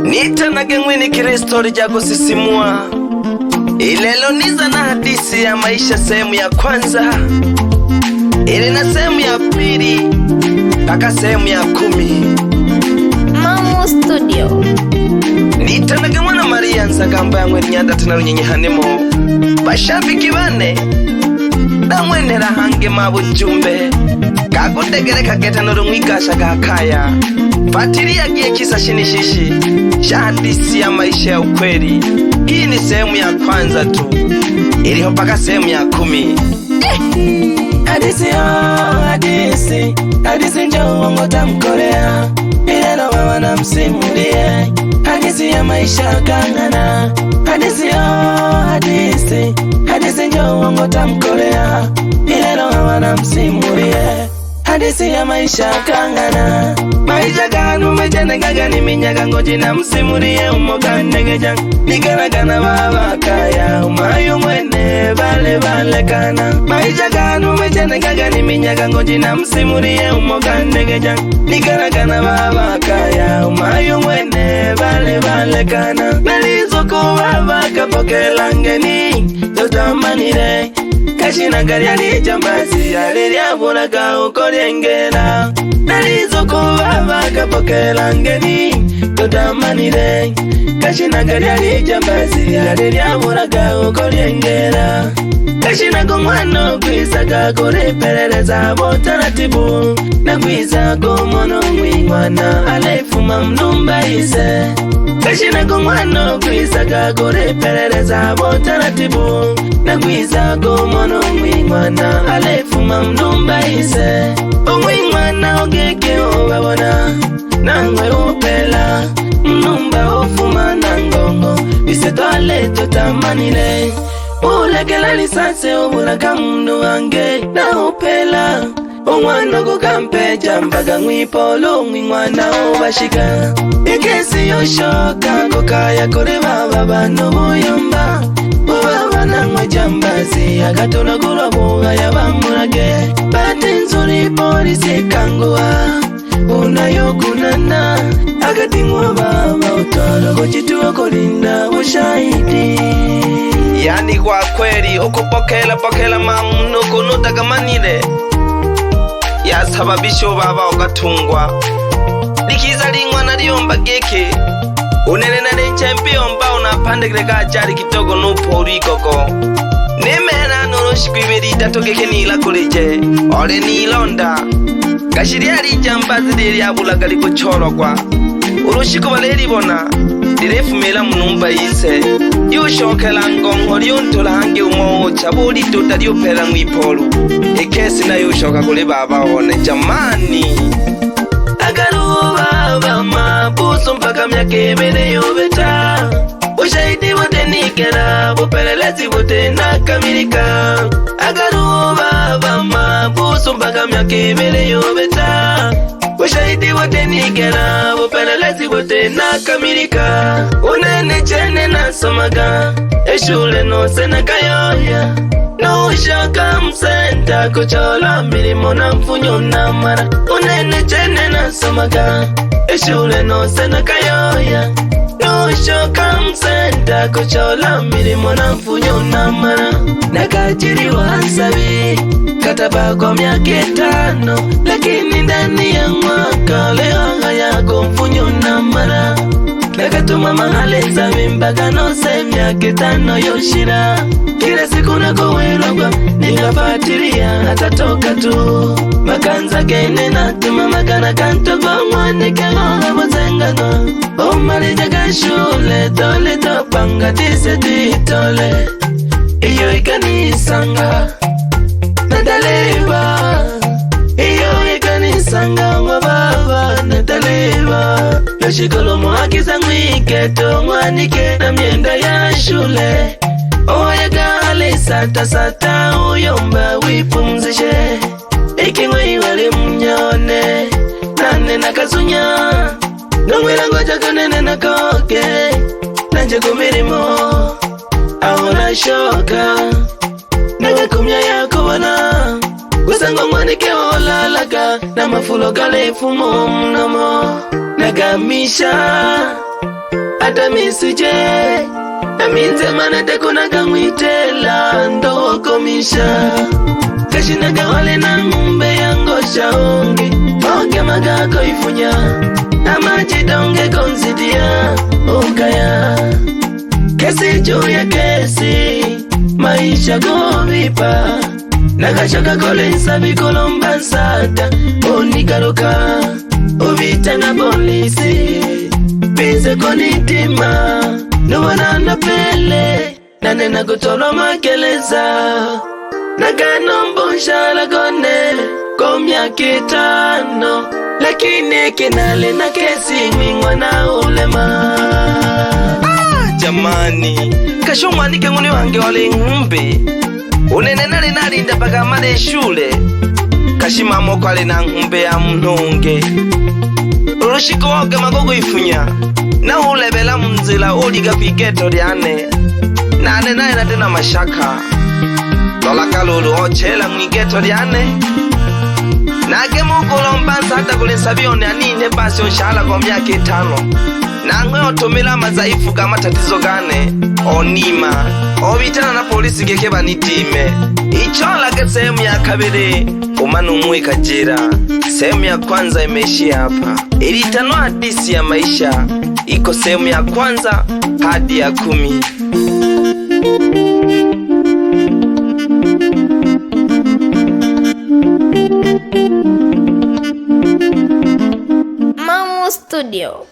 Nitanage mwini Kristo lija kusisimua. Ilelo niza na hadisi ya maisha sehemu ya kwanza, ili na sehemu ya pili mpaka sehemu ya 10. Mamu Studio. Nitanage mwana Maria Nzagamba ya mwene nyanda tena runyenye hanemo bashabiki bane na mwene rahange mabujumbe kakutegere kageta n'urumwigasha gakaya fatiria gie kisa shinishishi shahadisi ya maisha ya ukweli. Hii ni sehemu ya kwanza tu, iliho mpaka sehemu ya 10. Hadisi njoo uongo tamkorea, ilelo mama na msimulie hadisi ya maisha kangana. Hadisi njoo uongo tamkorea, ilelo mama na msimulie hadisi ya maisha kangana. Maisha ganu mejenengaga ni minyaga ngoji na msimulie umoganegeja nigaragana baba kaya umayo mwene bale kana. Maisha ganu mejenengaga ni minyaga ngoji na msimulie umoganegeja nigaragana baba kaya umayo mwene bale kana. Nalizo kuwa baka pokelangeni totamanire kashina gari alijambazi aliliabulaga ukolyengera. Nalizo kuwa baka pokelangeni totamanire kashina gari alijambazi aliliabulaga ukolyengera. Kashina gumwano kwisaga kureperereza botaratibu na kwisaga umono mwingwana alefuma mnumba ise. Kashina gumwano kwisaga kureperereza botaratibu na kwisaga umono mwingwana alefuma mnumba ise. Umwingwana ogeke obabona nangwe upela mnumba ufuma nangongo ise twale totamanire. Ulekela lisase ubulaka mundu wange na upela umwana kukampeja mpaga mwipolo mwingwana ubashika. Ikesi yoshoka kukaya kore baba bano buyomba ubaba nangwe jambazi agatona kulwa buga yabamurage. Bati nzuri polisi kanguwa unayokunana agati ngwa baba utolo kuchituwa kulinda ushahidi. Yani kwa kweli ukupokela mamuno kunutagamanire yasababisho baba ugatungwa likiza lingwa na liomba geke unene na lenchempiomba unapandekile kachari kitogo nupo ulikoko nemena noroshikwi iberi itatu geke nila kuleje ole nilonda kashiri alijambazi lili abulaga likuchorogwa urushiko balelibona lirefumela munumba ise yushokela ngongo lyuntola hange umocha buli tuta lyupela mwipolu ekesi na yushoka kule baba one jamani. Agaruba bama buso mpaka myake mene yobeta ushahidi wote nikera bupelelezi wote nakamilika. Agaruba bama buso mpaka myake mene yobeta ushahidi wote nikera bupelelezi wote nakamilika. Unene chene nasomaga eshule nose nakayoya no shaka msenta kuchola milimo na mfunyo na mara. Unene chene nasomaga eshule nose nakayoya no shaka msenta kuchola milimo na mfunyo na mara. Nakajiri wasabi kataba kwa miaka 5 lakini ndani ya mwaka leo yako mfunyo na mara. Nakatuma mahaleza mimbaga no se miaka 5 yoshira kila siku nakowerogwa ningafatiria atatoka tu makanza gene natuma magana kantogo mwanike ngoga bozengano omarija gashule tole topanga tise titole iyo ikanisanga nadaleba. Iyo ikanisanga mwa baba nadaleba yoshikolo mwakiza mwiketo mwanike na myenda ya shule. Oyaga sata uyomba wipumzishe ikingwe iwali mnyone nane nakazunya nongwela ngoja kanene nakoke nanje kumirimo ahona shoka nanga kumya yako wana Gusango mwanike olalaga na mafulo gale fumo mnamo nagamisha kata misije Aminze manete kuna kamwitela ndoko misha Kashinaga wale na ngumbe yangosha onge Onge magako ifunya Amaji donge konzidia ukaya Kesi juu ya kesi Maisha govipa Nakashaka kole nsabi kolomba nsata Onikaruka Uvita na polisi Pise konitima Nuwana na pele Nanena kutolo makeleza Nakanombo la kone Komya kitano Lakini kinale na kesi Mingwa na ulema Jamani Kashomwani kenguni wange wale ngumbe Unene nali ndapaka male shule Kashima moko ale na ngumbe ya mnonge Urushiko woke magogo ifunya Na ulebela mzila uliga piketo diane Nane na tena mashaka Lola kalulu ochela mwigeto diane Nage mokolo mbansa hata kule sabione anine basi onshala kwa miaka 5 Nangwe otomela mazaifu kama tatizo gane Onima Ovitana na polisi gekeba nitime Ichola ke sehemu ya kabiri Umanu muika jira Sehemu ya kwanza imeishia hapa Ilitanua hadisi ya maisha Iko sehemu ya kwanza hadi ya 10 Mamu Studio.